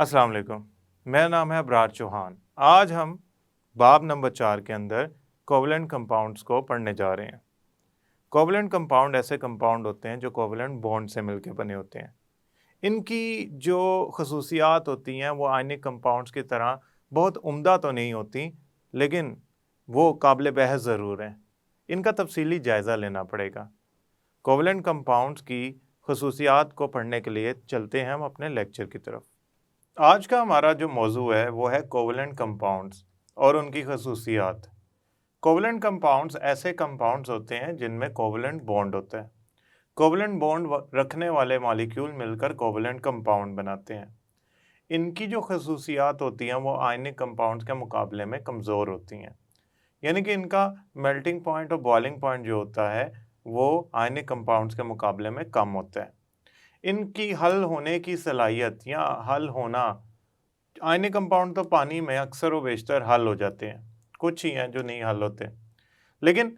अस्सलाम वालेकुम। मेरा नाम है अबरार चौहान। आज हम बाब नंबर 4 के अंदर कोवलेंट कंपाउंड्स को पढ़ने जा रहे हैं। कोवलेंट कंपाउंड ऐसे कंपाउंड होते हैं जो कोवलेंट बॉन्ड से मिलकर बने होते हैं। इनकी जो खसूसियात होती हैं वो आयनिक कंपाउंड्स की तरह बहुत उम्दा तो नहीं होती, लेकिन वो काबिल बहस ज़रूर हैं। इनका तफसीली जायज़ा लेना पड़ेगा। कोवलेंट कंपाउंड्स की खसूसियात को पढ़ने के लिए चलते हैं हम अपने लेक्चर की तरफ। आज का हमारा जो मौजू है वो है कोवलेंट कंपाउंड्स और उनकी खसूसियात। कोवलेंट कंपाउंड्स ऐसे कंपाउंड्स होते हैं जिनमें कोवलेंट बॉन्ड होता है। कोवलेंट बॉन्ड रखने वाले मॉलिक्यूल मिलकर कोवलेंट कंपाउंड बनाते हैं। इनकी जो खसूसियात होती हैं वो आयनिक कंपाउंड्स के मुकाबले में कमज़ोर होती हैं, यानी कि इनका मेल्टिंग पॉइंट और बॉइलिंग पॉइंट जो होता है वो आयनिक कंपाउंड्स के मुकाबले में कम होता है। इनकी हल होने की सलाहियत या हल होना, आयनिक कंपाउंड तो पानी में अक्सर व बेशतर हल हो जाते हैं, कुछ ही हैं जो नहीं हल होते। लेकिन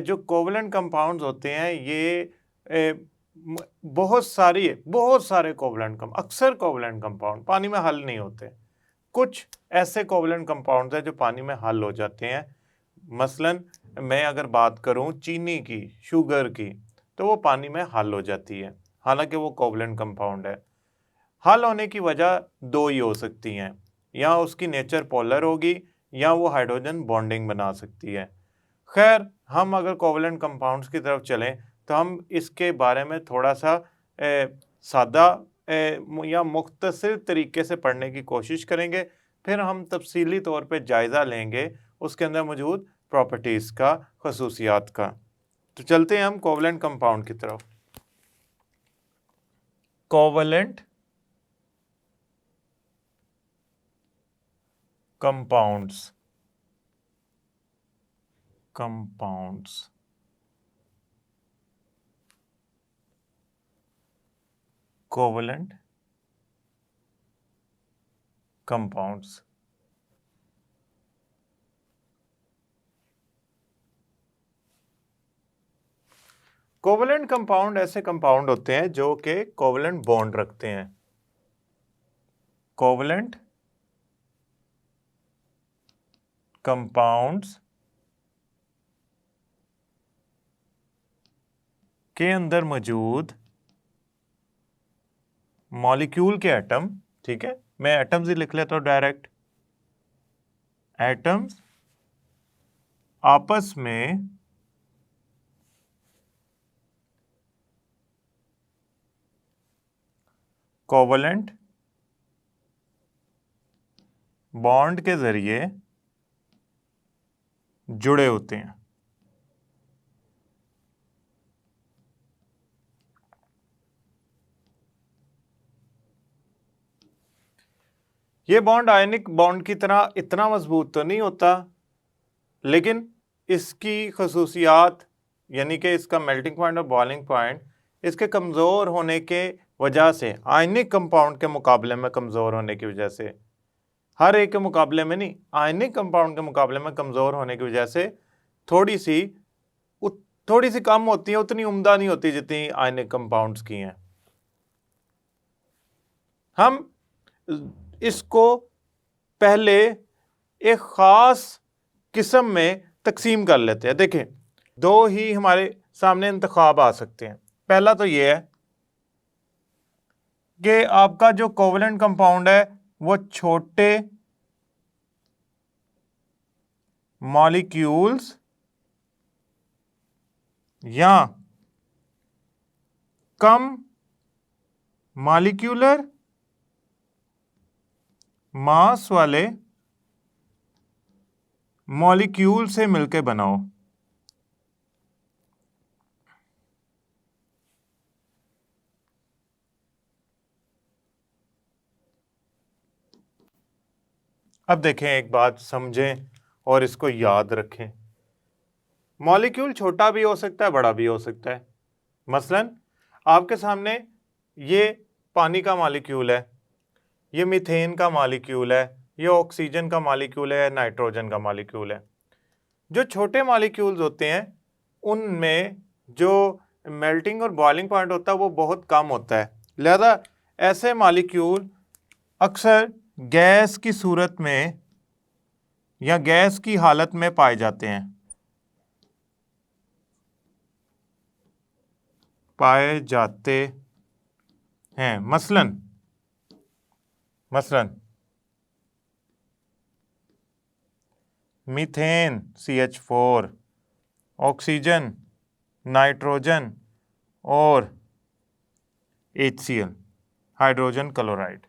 जो कोवलेंट कंपाउंड्स होते हैं ये बहुत सारे अक्सर कोवलेंट कंपाउंड पानी में हल नहीं होते। कुछ ऐसे कोवलेंट कंपाउंड्स हैं जो पानी में हल हो जाते हैं। मसलन मैं अगर बात करूं चीनी की, शुगर की, तो वो पानी में हल हो जाती है, हालांकि वो कोवलेंट कंपाउंड है। हल होने की वजह दो ही हो सकती हैं, या उसकी नेचर पोलर होगी या वो हाइड्रोजन बॉन्डिंग बना सकती है। खैर, हम अगर कोवलेंट कंपाउंड्स की तरफ चलें तो हम इसके बारे में थोड़ा सा सादा या मुख्तसर तरीके से पढ़ने की कोशिश करेंगे। फिर हम तफसीली तौर पे जायज़ा लेंगे उसके अंदर मौजूद प्रॉपर्टीज़ का, खसूसियात का। तो चलते हैं हम कोवलेंट कंपाउंड की तरफ। Covalent compounds covalent compounds. Covalent compound ऐसे कंपाउंड होते हैं जो कि कोवलेंट बॉन्ड रखते हैं। कोवलेंट कंपाउंड्स के अंदर मौजूद मॉलिक्यूल के एटम, ठीक है, मैं एटम्स ही लिख लेता हूं डायरेक्ट। एटम्स आपस में कोवलेंट बॉन्ड के जरिए जुड़े होते हैं। ये बॉन्ड आयनिक बॉन्ड की तरह इतना मजबूत तो नहीं होता, लेकिन इसकी खसूसियात यानी कि इसका मेल्टिंग पॉइंट और बॉइलिंग पॉइंट इसके कमज़ोर होने के वजह से, आयनिक कंपाउंड के मुकाबले में कमज़ोर होने की वजह से, हर एक के मुकाबले में नहीं, आयनिक कंपाउंड के मुकाबले में कमज़ोर होने की वजह से थोड़ी सी कम होती है, उतनी उम्दा नहीं होती जितनी आयनिक कंपाउंड्स की हैं। हम इसको पहले एक ख़ास किस्म में तकसीम कर लेते हैं। देखें, दो ही हमारे सामने इंतखाब आ सकते हैं। पहला तो ये है कि आपका जो कोवलेंट कंपाउंड है वो छोटे मॉलिक्यूल्स या कम मॉलिक्यूलर मास वाले मॉलिक्यूल से मिलकर बनाओ। अब देखें, एक बात समझें और इसको याद रखें। मॉलिक्यूल छोटा भी हो सकता है, बड़ा भी हो सकता है। मसलन आपके सामने ये पानी का मॉलिक्यूल है, ये मीथेन का मॉलिक्यूल है, ये ऑक्सीजन का मॉलिक्यूल है, नाइट्रोजन का मॉलिक्यूल है। जो छोटे मॉलिक्यूल्स होते हैं उनमें जो मेल्टिंग और बॉइलिंग पॉइंट होता है वो बहुत कम होता है। लिहाजा ऐसे मॉलिक्यूल अक्सर गैस की सूरत में या गैस की हालत में पाए जाते हैं, मसलन मीथेन CH4, ऑक्सीजन, नाइट्रोजन और HCl, हाइड्रोजन क्लोराइड।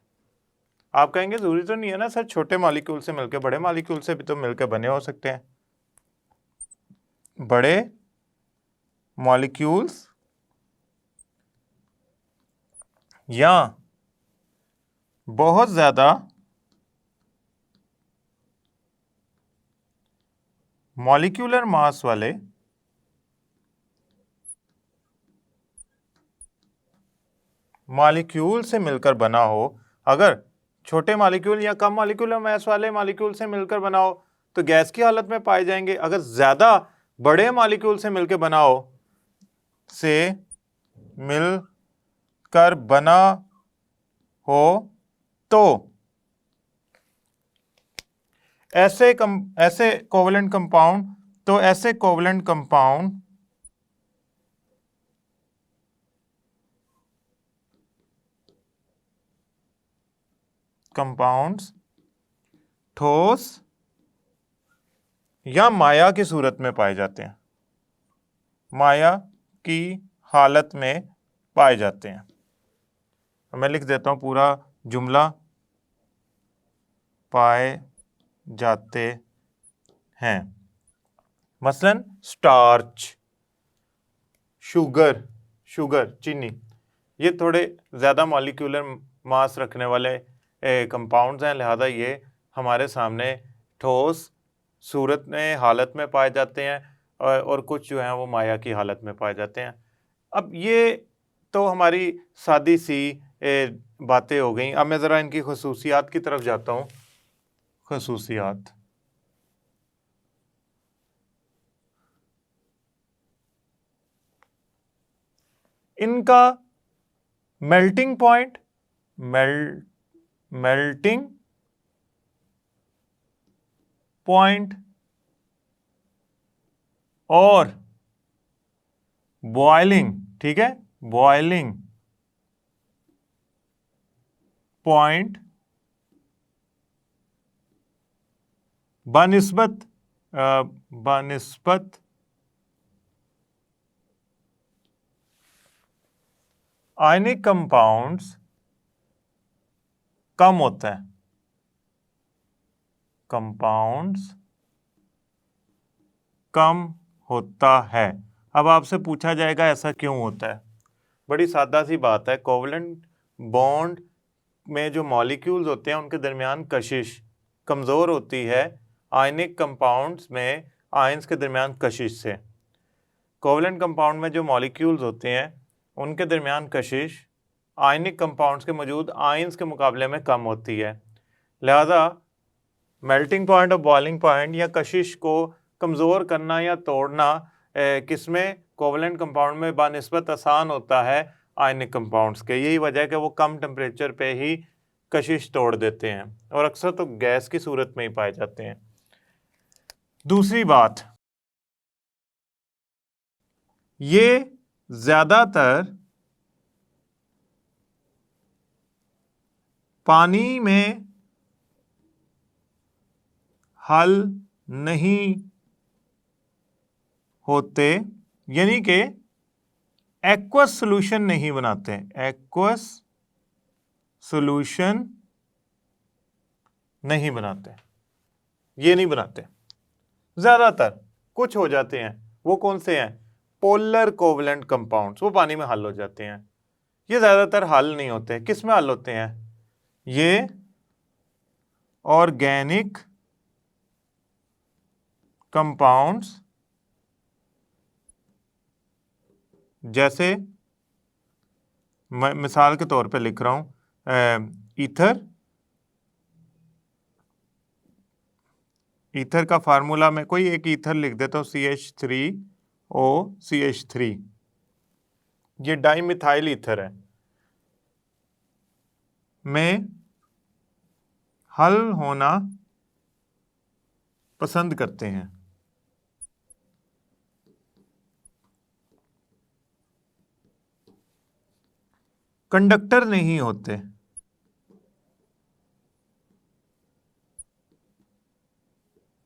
आप कहेंगे जरूरी तो नहीं है ना सर, छोटे मॉलिक्यूल से मिलकर बड़े मॉलिक्यूल से भी तो मिलकर बने हो सकते हैं। बड़े मॉलिक्यूल्स या बहुत ज्यादा मॉलिक्यूलर मास वाले मॉलिक्यूल से मिलकर बना हो। अगर छोटे मॉलिक्यूल या कम मॉलिक्यूलर मास वाले मॉलिक्यूल से मिलकर बना हो तो गैस की हालत में पाए जाएंगे। अगर ज्यादा बड़े मॉलिक्यूल से मिलकर बना हो तो ऐसे कोवलेंट कंपाउंड्स ठोस या माया की सूरत में पाए जाते हैं, माया की हालत में पाए जाते हैं। मैं लिख देता हूं पूरा जुमला, पाए जाते हैं। मसलन स्टार्च, शुगर, चीनी, ये थोड़े ज़्यादा मॉलिक्यूलर मास रखने वाले कंपाउंड्स हैं, लिहाजा ये हमारे सामने ठोस सूरत में हालत में पाए जाते हैं और कुछ जो हैं वो माया की हालत में पाए जाते हैं। अब ये तो हमारी सादी सी बातें हो गई। अब मैं ज़रा इनकी खसूसियात की तरफ जाता हूँ। खसूसियात, इनका मेल्टिंग पॉइंट और बॉइलिंग, ठीक है, बॉइलिंग पॉइंट बनिस्बत आयनिक कंपाउंड्स कम होता है। अब आपसे पूछा जाएगा ऐसा क्यों होता है। बड़ी सादा सी बात है, कोवलेंट बॉन्ड में जो मॉलिक्यूल्स होते हैं उनके दरमियान कशिश कमज़ोर होती है आयनिक कंपाउंड्स में आयंस के दरमियान कशिश से। कोवलेंट कंपाउंड में जो मॉलिक्यूल्स होते हैं उनके दरमियान कशिश आयनिक कंपाउंड्स के मौजूद आयंस के मुकाबले में कम होती है। लिहाजा मेल्टिंग पॉइंट और बॉइलिंग पॉइंट या कशिश को कमज़ोर करना या तोड़ना किसमें, कोवलेंट कंपाउंड में बानिस्बत आसान होता है आयनिक कंपाउंड्स के। यही वजह है कि वो कम टेम्परेचर पे ही कशिश तोड़ देते हैं और अक्सर तो गैस की सूरत में ही पाए जाते हैं। दूसरी बात, ये ज़्यादातर पानी में हल नहीं होते, यानी कि एक्वस सॉल्यूशन नहीं बनाते। एक्वस सॉल्यूशन नहीं बनाते, ये नहीं बनाते। ज़्यादातर कुछ हो जाते हैं, वो कौन से हैं, पोलर कोवलेंट कंपाउंड्स, वो पानी में हल हो जाते हैं। ये ज़्यादातर हल नहीं होते। किस में हल होते हैं, ये ऑर्गेनिक कंपाउंड्स, जैसे मैं मिसाल के तौर पे लिख रहा हूं ईथर का फार्मूला में कोई एक ईथर लिख देता हूं, CH3OCH3, ये डाइमिथाइल ईथर है। में हल होना पसंद करते हैं। कंडक्टर नहीं होते।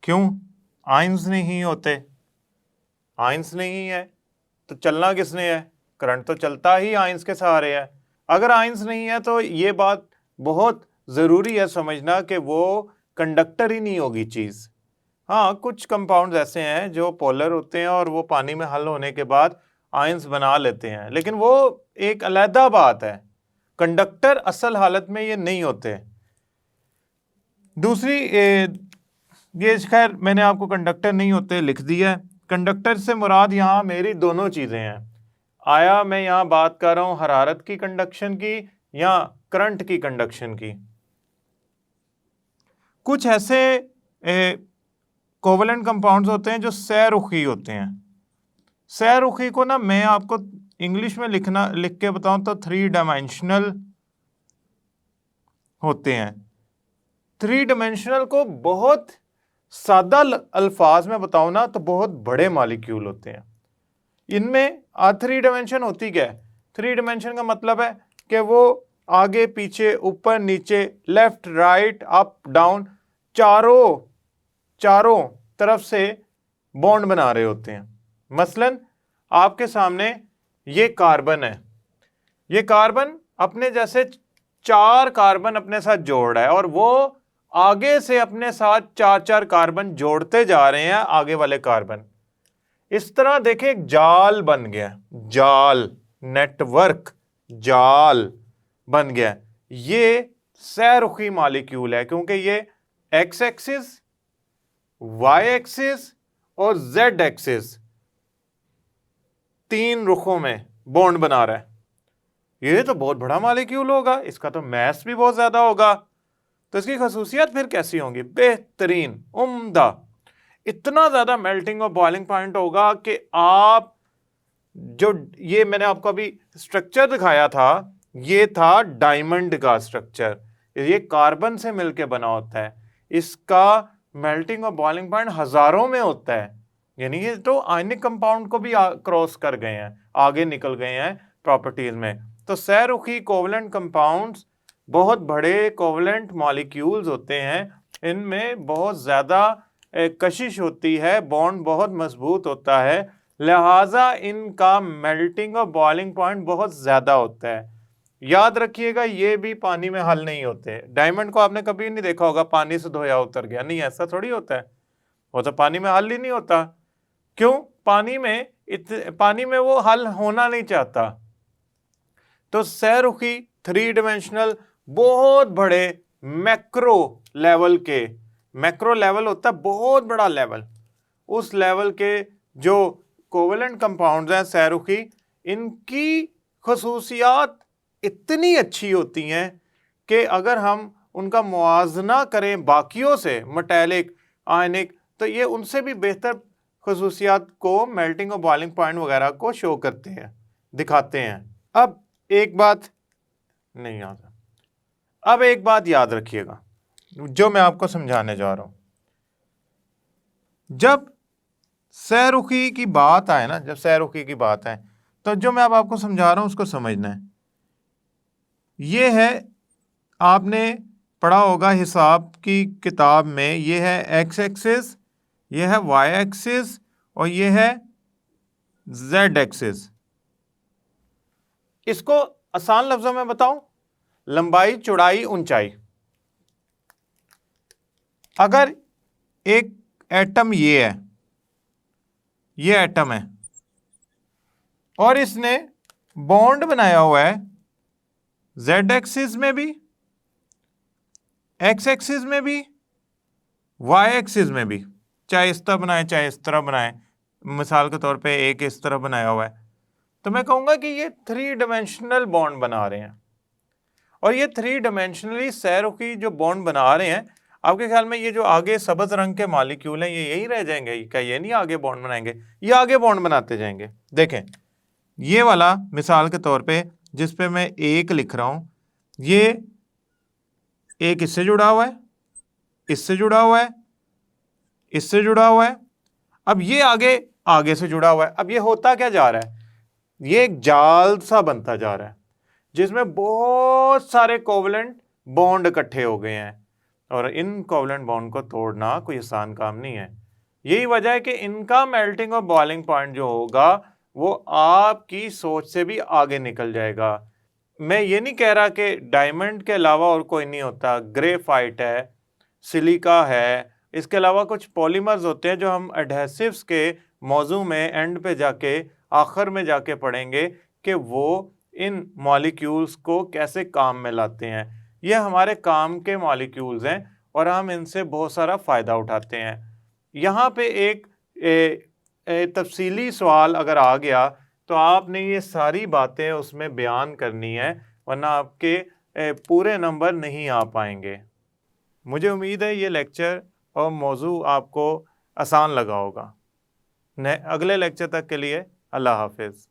क्यों? आयंस नहीं होते। आयंस नहीं है तो चलना किसने है? करंट तो चलता ही आयंस के सहारे है। अगर आयंस नहीं है तो ये बात बहुत ज़रूरी है समझना कि वो कंडक्टर ही नहीं होगी चीज़। हाँ, कुछ कंपाउंड्स ऐसे हैं जो पोलर होते हैं और वो पानी में हल होने के बाद आयंस बना लेते हैं, लेकिन वो एक अलहदा बात है। कंडक्टर असल हालत में ये नहीं होते। दूसरी ये खैर मैंने आपको कंडक्टर नहीं होते लिख दिया है। कंडक्टर से मुराद यहाँ मेरी दोनों चीज़ें हैं। आया मैं यहाँ बात कर रहा हूँ हरारत की कंडक्शन की या करंट की कंडक्शन की। कुछ ऐसे कोवलेंट कंपाउंड्स होते हैं जो सहरुखी होते हैं। सहरुखी को ना मैं आपको इंग्लिश में लिख के बताऊं तो 3 डायमेंशनल होते हैं। 3 डायमेंशनल को बहुत सादा अल्फाज में बताऊं ना तो बहुत बड़े मॉलिक्यूल होते हैं। इनमें 3 डायमेंशन होती क्या है? 3 डायमेंशन का मतलब है कि वो आगे पीछे ऊपर नीचे लेफ्ट राइट अप डाउन चारों तरफ से बॉन्ड बना रहे होते हैं। मसलन आपके सामने ये कार्बन है, ये कार्बन अपने जैसे 4 कार्बन अपने साथ जोड़ रहा है और वो आगे से अपने साथ 4 कार्बन जोड़ते जा रहे हैं आगे वाले कार्बन। इस तरह देखें एक जाल बन गया, जाल नेटवर्क जाल बन गया। ये सहरुखी मॉलिक्यूल है क्योंकि ये एक्स एक्सिस, वाई एक्सिस और जेड एक्सिस 3 रुखों में बॉन्ड बना रहा है। ये तो बहुत बड़ा मॉलिक्यूल होगा, इसका तो मास भी बहुत ज्यादा होगा, तो इसकी खसूसियत फिर कैसी होंगी? बेहतरीन, उम्दा। इतना ज्यादा मेल्टिंग और बॉइलिंग पॉइंट होगा कि आप जो ये मैंने आपको अभी स्ट्रक्चर दिखाया था, ये था डायमंड का स्ट्रक्चर, ये कार्बन से मिलकर बना होता है। इसका मेल्टिंग और बॉइलिंग पॉइंट हजारों में होता है, यानी ये तो आयनिक कंपाउंड को भी क्रॉस कर गए हैं, आगे निकल गए हैं प्रॉपर्टीज में। तो सहरुखी कोवलेंट कंपाउंड्स बहुत बड़े कोवलेंट मॉलिक्यूल्स होते हैं, इनमें बहुत ज़्यादा कशिश होती है, बॉन्ड बहुत मजबूत होता है, लिहाजा इनका मेल्टिंग और बॉइलिंग पॉइंट बहुत ज़्यादा होता है। याद रखिएगा ये भी पानी में हल नहीं होते। डायमंड को आपने कभी नहीं देखा होगा पानी से धोया उतर गया, नहीं, ऐसा थोड़ी होता है। वो तो पानी में हल ही नहीं होता। क्यों? पानी में वो हल होना नहीं चाहता। तो सहरुखी 3 डायमेंशनल बहुत बड़े मैक्रो लेवल होता है बहुत बड़ा लेवल, उस लेवल के जो कोवलेंट कंपाउंड्स हैं सहरुखी, इनकी खसूसियात इतनी अच्छी होती हैं कि अगर हम उनका मुआवजना करें बाकियों से, मेटालिक, आयनिक, तो ये उनसे भी बेहतर खसूसियात को, मेल्टिंग और बॉइलिंग पॉइंट वगैरह को शो करते हैं, दिखाते हैं। अब एक बात याद रखिएगा जो मैं आपको समझाने जा रहा हूं। जब सहरुखी की बात आए ना, तो जो मैं अब आपको समझा रहा हूं उसको समझना है। ये है, आपने पढ़ा होगा हिसाब की किताब में, ये है एक्स एक्सिस, ये है वाई एक्सिस और ये है जेड एक्सिस। इसको आसान लफ्जों में बताऊं, लंबाई, चौड़ाई, ऊंचाई। अगर एक एटम ये है, ये एटम है और इसने बॉन्ड बनाया हुआ है जेड एक्सिस में भी, एक्स एक्सिस में भी, वाई एक्सिस में भी, चाहे इस तरह बनाए चाहे इस तरह बनाए, मिसाल के तौर पे एक इस तरह बनाया हुआ है, तो मैं कहूंगा कि ये 3 डायमेंशनल बॉन्ड बना रहे हैं। और ये 3 डायमेंशनली सहरुखी जो बॉन्ड बना रहे हैं, आपके ख्याल में ये जो आगे सब्ज रंग के मॉलिक्यूल हैं ये यही रह जाएंगे क्या? ये नहीं आगे बॉन्ड बनाएंगे, ये आगे बॉन्ड बनाते जाएंगे। देखें ये वाला मिसाल के तौर पे जिस पे मैं एक लिख रहा हूं, ये एक इससे जुड़ा हुआ है इससे जुड़ा हुआ है, इससे जुड़ा हुआ है, अब ये आगे से जुड़ा हुआ है। अब ये होता क्या जा रहा है, ये एक जाल सा बनता जा रहा है जिसमें बहुत सारे कोवलेंट बॉन्ड इकट्ठे हो गए हैं, और इन कोवलेंट बॉन्ड को तोड़ना कोई आसान काम नहीं है। यही वजह है कि इनका मेल्टिंग और बॉइलिंग पॉइंट जो होगा वो आपकी सोच से भी आगे निकल जाएगा। मैं ये नहीं कह रहा कि डायमंड के अलावा और कोई नहीं होता, ग्रेफाइट है, सिलिका है, इसके अलावा कुछ पॉलीमर्स होते हैं जो हम एडहेसिव्स के मौजू में एंड पे जाके आखिर में जाके पढ़ेंगे कि वो इन मॉलिक्यूल्स को कैसे काम में लाते हैं। ये हमारे काम के मॉलिक्यूल्स हैं और हम इनसे बहुत सारा फ़ायदा उठाते हैं। यहाँ पे एक तफसीली सवाल अगर आ गया तो आपने ये सारी बातें उसमें बयान करनी है, वरना आपके पूरे नंबर नहीं आ पाएंगे। मुझे उम्मीद है ये लेक्चर और मौजू आपको आसान लगा होगा। अगले लेक्चर तक के लिए अल्लाह हाफिज़।